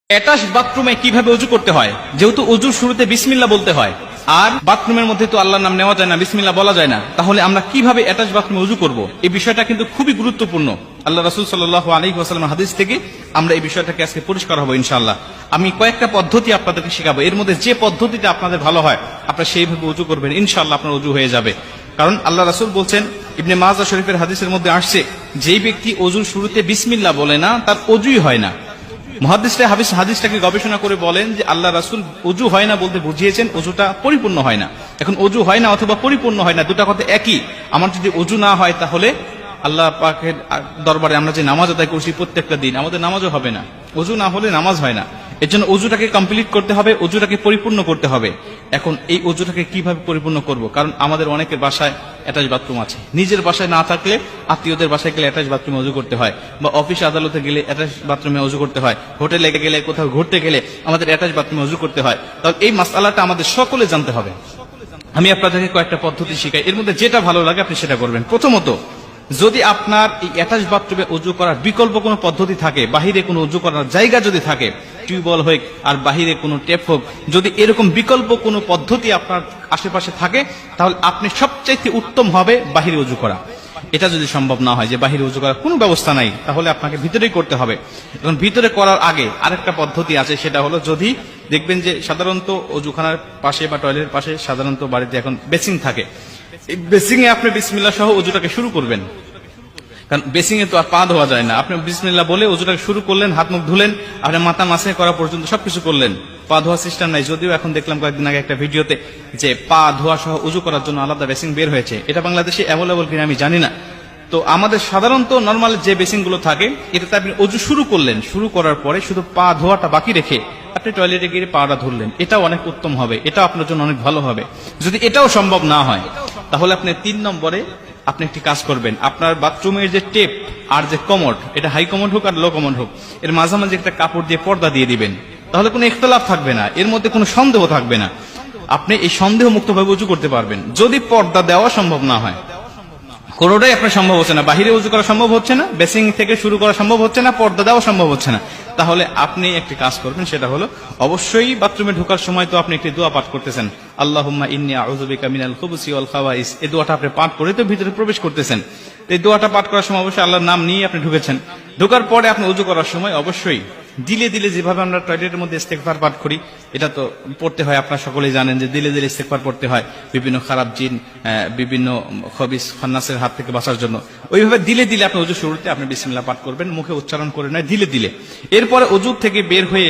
Attach বাথরুমে কিভাবে ওযু করতে হয়? যেহেতু ওযুর শুরুতে বিসমিল্লাহ বলতে হয়, আর বাথরুমের মধ্যে তো আল্লাহর নাম নেওয়া যায় না, বিসমিল্লাহ বলা যায় না, তাহলে আমরা কিভাবে অ্যাটাচ বাথরুমে ওযু করব? এই বিষয়টা কিন্তু খুবই গুরুত্বপূর্ণ। আল্লাহ রাসূল সাল্লাল্লাহু আলাইহি ওয়াসাল্লামের হাদিস থেকে আমরা এই বিষয়টাকে আজকে পরিষ্কার হবো ইনশাআল্লাহ। আমি কয়েকটা পদ্ধতি আপনাদেরকে শেখাবো, এর মধ্যে যে পদ্ধতিটা আপনাদের ভালো হয় আপনারা সেইভাবে ওযু করবেন, ইনশাআল্লাহ আপনার ওযু হয়ে যাবে। কারণ আল্লাহ রাসূল বলছেন, ইবনে মাজাহ শরীফের হাদিসের মধ্যে আসছে, যেই ব্যক্তি ওযুর শুরুতে বিসমিল্লাহ বলে না তার ওযুই হয় না। মুহাদ্দিসরা হাদিসটাকে গবেষণা করে বলেন যে আল্লাহ রাসূল ওযু হয় না বলতে বুঝিয়েছেন ওযুটা পরিপূর্ণ হয় না। এখন ওযু হয় না অথবা পরিপূর্ণ হয় না, দুটা কথা একই। আমার যদি ওযু না হয় তাহলে আল্লাহ পাকের দরবারে আমরা যে নামাজ আদায় করছি প্রত্যেকটা দিন, আমাদের নামাজও হবে না। ওযু না হলে নামাজ হয় না। এর জন্য ওযুটাকে কমপ্লিট করতে হবে, ওযুটাকে পরিপূর্ণ করতে হবে। এখন এই ওযুটাকে কিভাবে পরিপূর্ণ করব? কারণ আমাদের অনেকের বাসায় অ্যাটাচ বাথরুম আছে, নিজের বাসায় না থাকলে আত্মীয়দের বাসায় গেলে অ্যাটাচ বাথরুমে ওযু করতে হয়, বা অফিস আদালতে গেলে অ্যাটাচ বাথরুমে ওযু করতে হয়, হোটেলে গেলে, কোথাও ঘুরতে গেলে আমাদের অ্যাটাচ বাথরুমে ওযু করতে হয়। তাহলে এই মাসআলাটা আমাদের সকলে জানতে হবে। আমি আপনাদেরকে কয়েকটা পদ্ধতি শিখাই, এর মধ্যে যেটা ভালো লাগে আপনি সেটা করবেন। প্রথমত, যদি আপনার এই অ্যাটাচ বাথরুমে ওযু করার বিকল্প কোনো পদ্ধতি থাকে, বাহিরে কোনো ওযু করার জায়গা যদি থাকে, টিউবওয়েল হোক আর বাহিরে কোনো টেপ হোক, যদি এরকম বিকল্প কোনো পদ্ধতি আপনার আশেপাশে থাকে, তাহলে আপনি সবচাইতে উত্তম হবে বাহিরে ওযু করা। এটা যদি সম্ভব না হয় যে বাহিরে ওযু করার কোনো ব্যবস্থা নাই, তাহলে আপনাকে ভিতরেই করতে হবে। এবং ভিতরে করার আগে আরেকটা পদ্ধতি আছে, সেটা হলো, যদি দেখবেন যে সাধারণত ওযুখানার পাশে বা টয়লেটের পাশে সাধারণত বাড়িতে এখন বেসিং থাকে, এই বেসিং এ আপনি বিসমিল্লাহ সহ ওযুটাকে শুরু করবেন। কারণ বেসিং এ তো আর পা ধোয়া যায় না, আপনি বিসমিল্লাহ বলে ওযুটাকে শুরু করলেন, হাত মুখ ধুলেন, আপনি মাথা মাসে করা পর্যন্ত সবকিছু করলেন, পা ধোয়া সিস্টেম নাই। যদিও এখন দেখলাম কয়েকদিন আগে একটা ভিডিওতে যে পা ধোয়া সহ ওযু করার জন্য আলাদা বেসিং বের হয়েছে, এটা বাংলাদেশে অ্যাভেলেবল কিনা আমি জানি না। তো আমাদের সাধারণত নর্মাল যে বেসিং গুলো থাকে, এটাতে আপনি ওযু শুরু করলেন, শুরু করার পরে শুধু পা ধোয়াটা বাকি রেখে আপনি টয়লেটে গিয়ে পাটা ধরলেন, এটাও অনেক উত্তম হবে, এটা আপনার জন্য অনেক ভালো হবে। যদি এটাও সম্ভব না হয়, তাহলে আপনি 3 নম্বরে আপনি একটি কাজ করবেন, আপনার বাথরুমের যে টেপ আর যে কমোড, এটা হাই কমোড হোক আর লো কমোড হোক, এর মাঝামাঝি একটা কাপড় দিয়ে পর্দা দিয়ে দিবেন। তাহলে কোনো ইখতিলাফ থাকবে না, এর মধ্যে কোনো সন্দেহ থাকবে না, আপনি এই সন্দেহ মুক্তভাবে ওযু করতে পারবেন। যদি পর্দা দেওয়া সম্ভব না হয়, কোনোটাই আপনার সম্ভব হচ্ছে না, বাহিরে ওযু করা সম্ভব হচ্ছে না, বেসিং থেকে শুরু করা সম্ভব হচ্ছে না, পর্দা দেওয়া সম্ভব হচ্ছে না, তাহলে আপনি একটি কাজ করবেন, সেটা হলো অবশ্যই বাথরুমে ঢোকার সময় তো আপনি একটি দোয়া পাঠ করতেছেন, আল্লাহুম্মা ইন্নী আউযু বিকা মিনাল খুবুসি ওয়াল খাবাইস। এই দোয়াটা আপনি পাঠ করে তো ভিতরে প্রবেশ করতেছেন। এই দোয়াটা পাঠ করার সময় অবশ্যই আল্লাহর নাম নিয়ে আপনি ঢুকেছেন। ঢোকার পরে আপনি ওযু করার সময় অবশ্যই দিলে দিলে, যেভাবে আমরা টয়লেটের মধ্যে ইস্তেগফার পাঠ করি, এটা তো পড়তে হয়, আপনারা সকলেই জানেন যে দিলে দিলে ইস্তেগফার পড়তে হয় বিভিন্ন খারাপ জিন, বিভিন্ন খবিস খান্নাসের হাত থেকে বাঁচার জন্য। ওইভাবে দিলে দিলে আপনি ওযু শুরুতে আপনি বিসমিল্লাহ পাঠ করবেন, মুখে উচ্চারণ করে নয়, দিলে দিলে। এরপরে ওযু থেকে বের হয়ে